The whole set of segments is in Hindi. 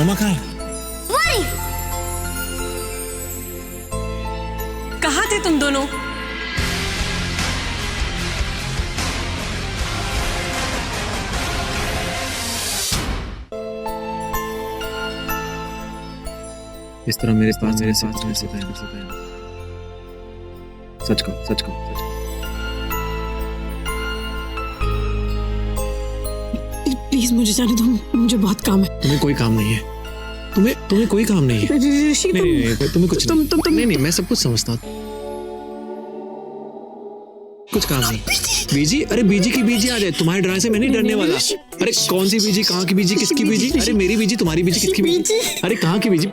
मम्मा कहाँ है? वही। कहाँ थे तुम दोनों? इस तरह मेरे पास मेरे साथ में सच कहो, सच कहो। प्लीज मुझे जाने दो, मुझे बहुत काम है। तुम्हें कोई काम नहीं है। तुम्हें कोई काम नहीं है। ऋषि, नहीं, तुम्हें कुछ तुम नहीं, मैं सब कुछ समझता हूँ। कुछ काम नहीं। बीजी, अरे बीजी की बीजी आ जाए, तुम्हारे डरने से मैं नहीं डरने वाला। अरे कौन सी बीजी, कहाँ की बीजी, किसकी बीजी? अरे मेरी बीजी, तुम्हारी बीजी, किसकी बीजी? अरे कहाँ की बीजी?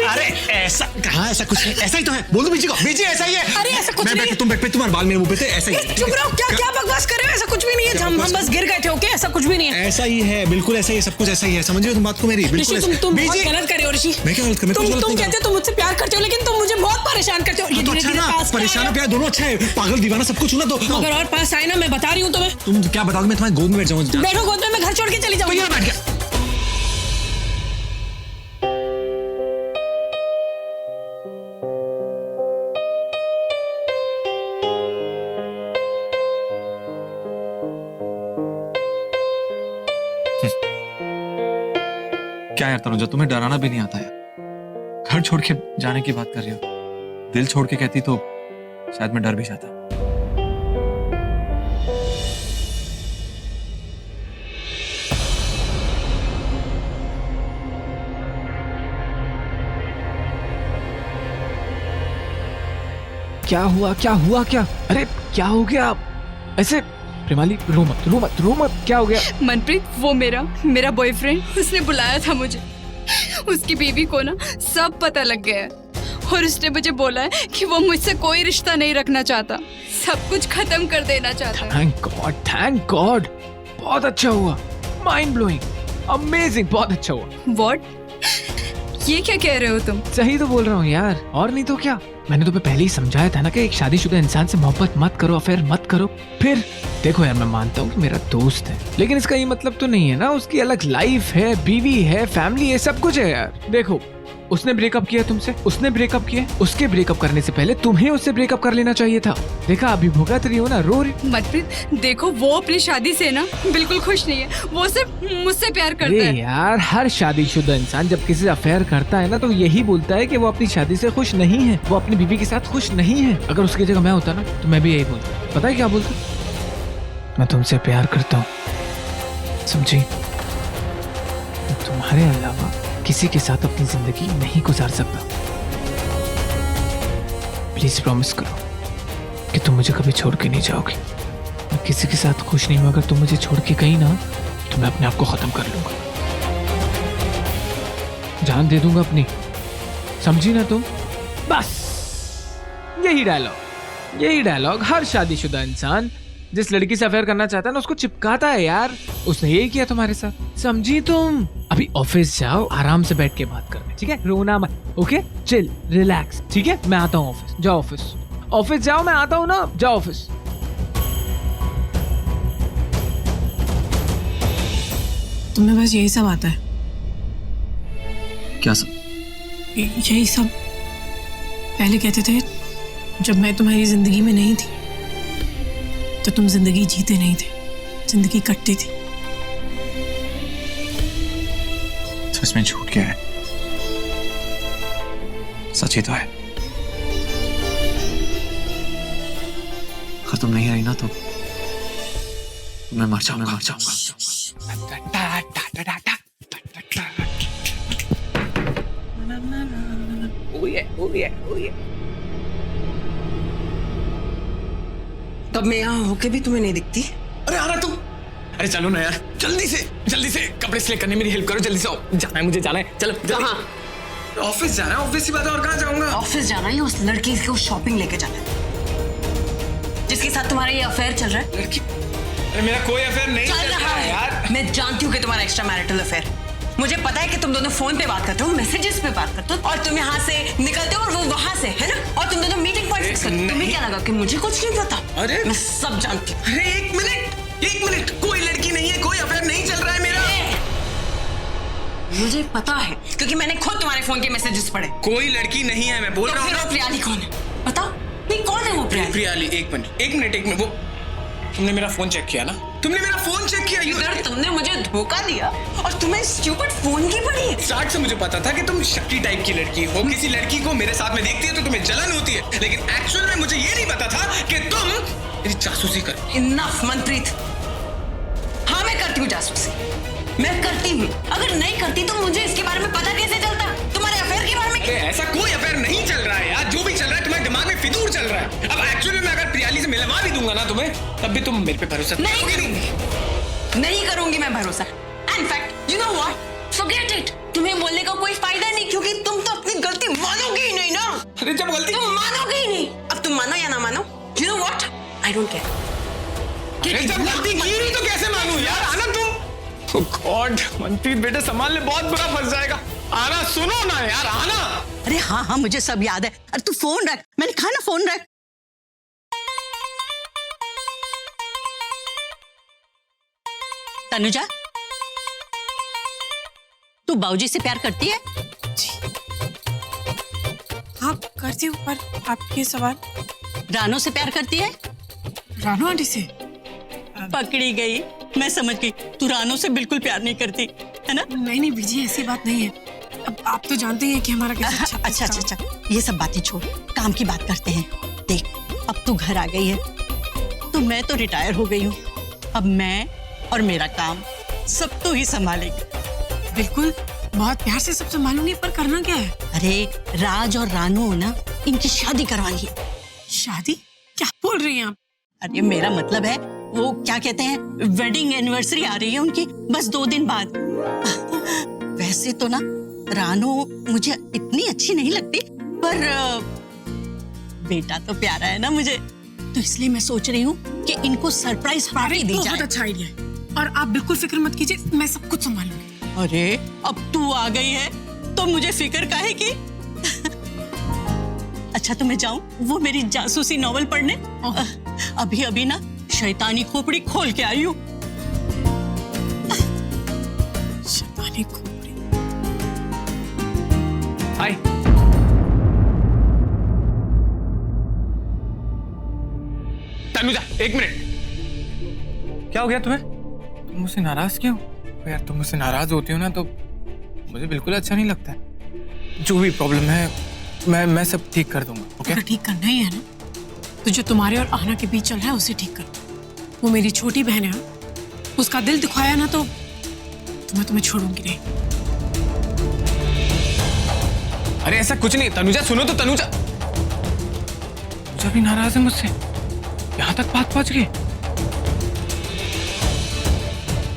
अरे ऐसा कहाँ, ऐसा कुछ नहीं, ऐसा ही तो है। बोल दो बीजी को, बीजी ऐसा ही है। अरे ऐसा कुछ नहीं है। तुम बैठ पे, तुम्हारे बाल मेरे मुंह पे थे, ऐसा ही। चुप रहो, क्या बकवास कर रहे हो? ऐसा कुछ भी नहीं है, हम बस गिर गए थे। ओके, ऐसा कुछ भी नहीं है। ऐसा ही है, बिल्कुल ऐसा ही है, सब कुछ ऐसा ही है। समझ रहे हो तुम बात को मेरी? बिल्कुल। तुम बहुत गलत कर रहे हो ऋषि। मैं क्या गलत कर? तुम कहते हो तुम मुझसे प्यार करते हो, लेकिन तुम मुझे बहुत परेशान करते हो। ये धीरे-धीरे पास परेशान प्यार दोनों अच्छा है। पागल दीवाना सब कुछ ना दो। अगर और पास आए ना, मैं बता रही हूँ तुम्हें। तुम क्या बताओगे? मैं तुम्हारी गोद में बैठ जाऊंगा। बैठो गोद में, मैं घर छोड़ के चली जाऊंगी। बैठ गया। क्या यार तनुजा, तुम्हें डराना भी नहीं आता है। घर छोड़ के जाने की बात कर रही हो। दिल छोड़ के कहती तो शायद मैं डर भी जाता। क्या हुआ? अरे क्या हो गया ऐसे? प्रेमाली, रो मत, क्या हो गया? मनप्रीत, वो मेरा बॉयफ्रेंड, उसने बुलाया था मुझे। उसकी बीवी को ना सब पता लग गया है और उसने मुझे बोला है कि वो मुझसे कोई रिश्ता नहीं रखना चाहता, सब कुछ खत्म कर देना चाहता है। थैंक गॉड, बहुत अच्छा हुआ, माइंड ब्लोइंग, अमेजिंग, बहुत अच्छा हुआ। व्हाट? ये क्या कह रहे हो तुम? सही तो बोल रहा हूँ यार, और नहीं तो क्या। मैंने तुम्हें पहले ही समझाया था ना कि एक शादीशुदा इंसान से मोहब्बत मत करो, अफेयर मत करो। फिर देखो यार, मैं मानता हूँ कि मेरा दोस्त है, लेकिन इसका ये मतलब तो नहीं है ना उसकी अलग लाइफ है, बीवी है, फैमिली है, सब कुछ है यार। देखो, उसने ब्रेकअप किया तुमसे, उसने ब्रेकअप किया, उसके ब्रेकअप करने से पहले तुम्हें उससे ब्रेकअप कर लेना चाहिए था। देखा, अभी भुगत रही हो ना, रो रही। मनप्रीत देखो, वो अपनी शादी से ना बिल्कुल खुश नहीं है, वो सिर्फ मुझसे प्यार करता है। यार, हर शादीशुदा इंसान जब किसी से अफेयर करता है ना, तो यही बोलता है कि वो अपनी शादी से खुश नहीं है, वो अपनी बीवी के साथ खुश नहीं है। अगर उसकी जगह मैं होता ना, तो मैं भी यही बोलता। पता है क्या बोलता? मैं तुमसे प्यार करता हूँ, समझी? तुम्हारे अलावा किसी के साथ अपनी जिंदगी नहीं गुजार सकता। प्लीज प्रॉमिस करो कि तुम मुझे कभी छोड़ के नहीं जाओगी। मैं किसी के साथ खुश नहीं हूं, अगर तुम मुझे छोड़ के गई ना, तो मैं अपने आप को खत्म कर लूंगा, जान दे दूंगा अपनी, समझी ना तुम? बस यही डायलॉग हर शादीशुदा इंसान जिस लड़की से अफेयर करना चाहता है ना, उसको चिपकाता है यार। उसने यही किया तुम्हारे साथ, समझी तुम? अभी ऑफिस जाओ, आराम से बैठ के बात करने, ठीक है? रोना मत, ओके? चिल, रिलैक्स, ठीक है? मैं आता हूँ ऑफिस। जाओ ऑफिस जाओ, मैं आता हूँ ना, जाओ ऑफिस। तुम्हें बस यही सब आता है? क्या सब? यही सब पहले कहते थे जब मैं तुम्हारी जिंदगी में नहीं थी, तो तुम जिंदगी जीते नहीं थे, जिंदगी कटती थी। तो इसमें झूठ क्या है? सच ही तो है। अगर तुम नहीं आई ना, तो मैं मर जाऊंगा। तब मैं यहाँ होके भी तुम्हें नहीं दिखती? अरे आना तुम। अरे चलो ना यार, जल्दी से कपड़े सिलेक्ट करने में मेरी हेल्प करो, जल्दी से आओ। जाना है, मुझे जाना है। चलो। कहाँ? ऑफिस जाना है, ऑफिस की बात है, और कहाँ जाऊंगा? ऑफिस जाना है या उस लड़की को शॉपिंग लेके जाना है जिसके साथ तुम्हारा ये अफेयर चल रहा है? लड़की? अरे मेरा कोई अफेयर नहीं चल रहा है यार। मैं जानती हूँ कि तुम्हारा एक्स्ट्रा मैरिटल अफेयर, मुझे पता है कि तुम दोनों फोन पे बात करते हो, मैसेजेस पे बात करते हो, और तुम यहाँ से निकलते हो और वो वहां से, है ना? और तुम दोनों मीटिंग पॉइंट्स रिलैक्स कर। तुम्हें क्या लगा कि मुझे कुछ नहीं पता? अरे मैं सब जानती हूँ। अरे एक मिनट, कोई लड़की नहीं है, कोई अफेयर नहीं चल रहा है मेरा। मुझे पता है क्योंकि मैंने खुद तुम्हारे फोन के मैसेजेस पढ़े। कोई लड़की नहीं है, मैं बोल तो रहा फिर हूँ। वो प्रियाली कौन है? बताओ, नहीं कौन है वो प्रियाली? प्रियाली, एक मिनट, वो तुमने मेरा फोन चेक किया ना? तुमने मेरा फोन चेक किया? इधर तुमने मुझे धोखा दिया और तुम्हें स्टूपिड फोन की पड़ी है। स्टार्ट से मुझे पता था कि तुम शक्की टाइप की लड़की हो। किसी लड़की को मेरे साथ में देखती है तो तुम्हें जलन होती है, लेकिन एक्चुअल में मुझे ये नहीं पता था कि तुम मेरी जासूसी कर। इनफ मनप्रीत। हाँ मैं करती हूँ जासूसी, मैं करती हूँ। अगर नहीं करती तो मुझे इसके बारे में पता कैसे चलता? तुम्हारे अफेयर के बारे में? ऐसा कोई अफेयर नहीं चल रहा है यार। जो भी चल रहा है तुम्हारे दिमाग में फितूर चल रहा है। अब एक्चुअली मैं अगर प्रियाली से मिलवा भी दूंगा ना तुम्हें, तब भी तुम मेरे पे भरोसा नहीं करूंगी मैं भरोसा। In fact you know what, forget it. तुम्हें बोलने का कोई फायदा नहीं क्योंकि तुम तो अपनी गलती मानोगे ही नहीं ना। अरे जब गलती तुम मानोगे ही नहीं। अब तुम मानो या ना मानो, you know what, I don't care. जब गलती की नहीं तो कैसे मानूं यार? आना तुम। ओह गॉड, मनप्रीत बेटे संभालने बहुत बुरा फंस जाएगा। आना, सुनो ना यार, आना। अरे हाँ मुझे सब याद है। अरे तू फोन रख, मैंने कहा ना फोन रख। तनुजा, तू बाबूजी से प्यार करती है? हाँ करती हूँ, पर आपके सवाल। रानो से प्यार करती है? रानू आंटी से? पकड़ी गई, मैं समझ गई। तू रानो से बिल्कुल प्यार नहीं करती है ना? नहीं बीजी, ऐसी बात नहीं है। अब आप तो जानते हैं कि हमारा कैसा अच्छा, ये सब बातें छोड़, काम की बात करते हैं। देख, अब तू घर आ गई है तो मैं तो रिटायर हो गई हूँ। अब मैं और मेरा काम सब तू ही संभालेगी। बिल्कुल, बहुत प्यार से सब संभालूंगी, पर करना क्या है? अरे राज और रानू ना, इनकी शादी करवानी है। शादी? क्या बोल रही हैं आप? अरे मेरा मतलब है, वो क्या कहते हैं, वेडिंग एनिवर्सरी आ रही है उनकी बस 2 दिन बाद। वैसे तो ना रानू मुझे इतनी अच्छी नहीं लगती, पर बेटा तो प्यारा है ना मुझे, तो इसलिए मैं सोच रही हूँ कि इनको सरप्राइज पार्टी दी जाए। बहुत अच्छा आइडिया है, और आप बिल्कुल फिक्र मत कीजिए, मैं सब कुछ संभालूंगी। अरे अब तू आ गई है तो मुझे फिक्र काहे की? अच्छा तो मैं जाऊं वो मेरी जासूसी नॉवल पढ़ने? अभी ना शैतानी खोपड़ी खोल के आई हूँ। शैतानी खोपड़ी। हाय। तनुजा, एक मिनट। क्या हो गया तुम्हें? तुम मुझसे नाराज क्यों? यार तुम मुझसे नाराज होती हो ना तो मुझे बिल्कुल अच्छा नहीं लगता है। जो भी प्रॉब्लम है मैं सब ठीक कर दूंगा। ओके? ठीक करना ही है ना, तो जो तुम्हारे और आना के बीच चल रहा है उसे ठीक कर। वो मेरी छोटी बहन है, उसका दिल दुखाया ना तो मैं तुम्हें छोड़ूंगी नहीं। अरे ऐसा कुछ नहीं। तनुजा सुनो तो, तनुजा भी नाराज है मुझसे, यहाँ तक बात पहुंच गई।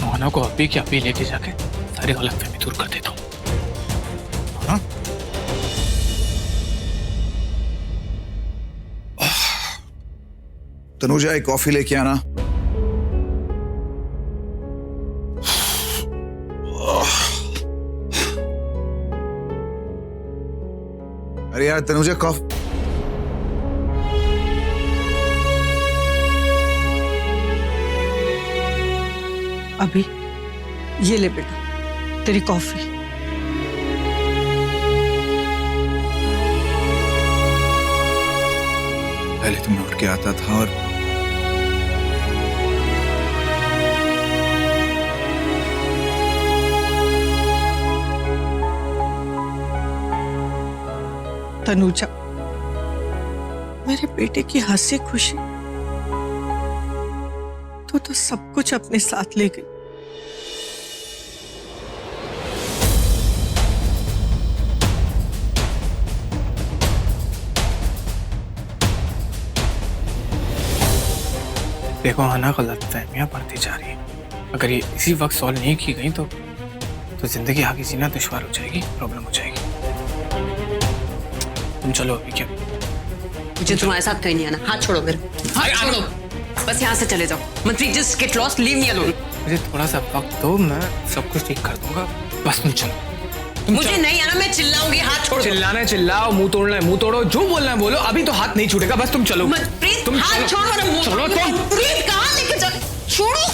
मोहना को अभी की अभी लेके जाके सारी गलतफहमी दूर कर देता हूँ। हाँ? तनुजा एक कॉफी लेके आना। अरे यार तनुजा कॉफी। अभी ये ले बेटा तेरी कॉफी। पहले तो मैं उठ के आता था और तनुजा, मेरे बेटे की हंसी खुशी तो सब कुछ अपने साथ ले गई। देखो आना, गलतफहमियां बढ़ती जा रही है। अगर ये इसी वक्त सॉल्व नहीं की गई तो जिंदगी आगे जीना दुश्वार हो जाएगी, प्रॉब्लम हो जाएगी। तुम चलो अभी। क्या मुझे तुम्हारे साथ कहीं नहीं आना। हाथ छोड़ो मेरे, हाथ छोड़ो, बस यहाँ से चले जाओ। मंत्री just get lost, leave me alone. मुझे थोड़ा सा वक्त दो, मैं सब कुछ ठीक कर दूंगा, बस तुम चलो। मुझे नहीं आना, मैं चिल्लाऊंगी, हाथ छोड़ दो। चिल्लाना है चिल्लाओ, मुंह तोड़ना है मुंह तोड़ो, जो बोलना है बोलो, अभी तो हाथ नहीं छूटेगा, बस तुम चलो। प्रीत तुम हाथ चलो। छोड़ो ना, मुंह चलो तुम। प्रीत कहाँ लेके जा, छोड़ो।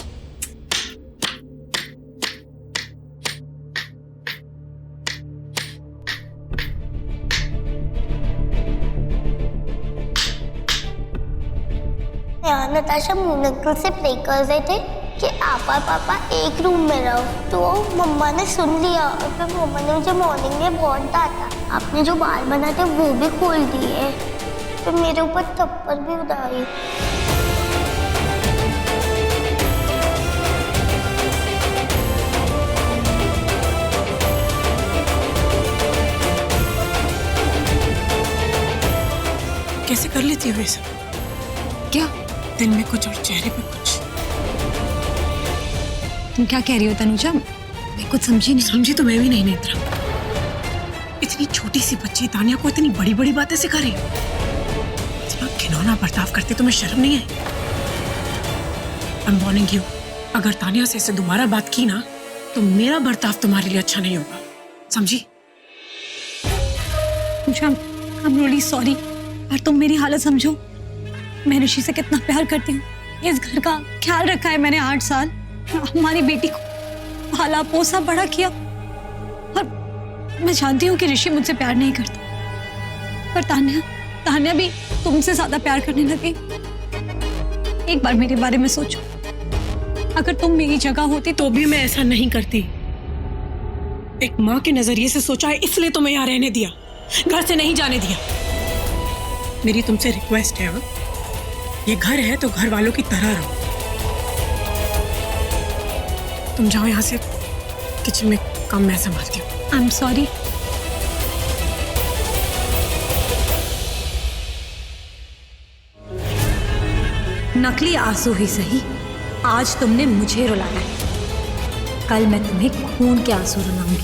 नताशा मून अंकल से प्रे कर रहे थे कि आप और पापा एक रूम में रहो, तो मम्मा ने सुन लिया और फिर मम्मा ने मुझे मॉर्निंग में बहुत डांटा। आपने जो बाल बनाए थे वो भी खोल दिए, फिर मेरे ऊपर थप्पड़ भी उड़ाई। कैसे कर लेती हो ये सब? क्या दिल में कुछ और चेहरे पे कुछ। तुम क्या कह रही हो तनुजा? मैं कुछ समझी नहीं। समझी तो मैं भी नहीं नेत्रा। इतनी छोटी सी बच्ची तानिया को इतनी बड़ी बड़ी बातें सिखा रही हो। इतना घिनौना बर्ताव करते तुम्हें शर्म नहीं आई? I'm warning you, अगर तानिया से इसे दोबारा बात की ना तो मेरा बर्ताव तुम्हारे लिए अच्छा नहीं होगा, समझी? I'm really sorry, पर तुम मेरी हालत समझो। मैं ऋषि से कितना प्यार करती हूँ। इस घर का ख्याल रखा है मैंने 8 साल। हमारी बेटी को पाला पोसा बड़ा किया, और मैं जानती हूँ कि ऋषि मुझसे प्यार नहीं करता, पर तान्या भी तुमसे ज्यादा प्यार करने लगी। एक बार मेरे बारे में सोचो, अगर तुम मेरी जगह होती तो भी मैं ऐसा नहीं करती। एक माँ के नजरिए से सोचा है, इसलिए तुम्हें यहाँ रहने दिया, घर से नहीं जाने दिया। मेरी तुमसे रिक्वेस्ट है, ये घर है तो घर वालों की तरह रहो। तुम जाओ यहाँ से, किचन में काम मैं संभालती हूँ। I am sorry. नकली आंसू ही सही, आज तुमने मुझे रुलाया है, कल मैं तुम्हें खून के आंसू रुलाऊंगी।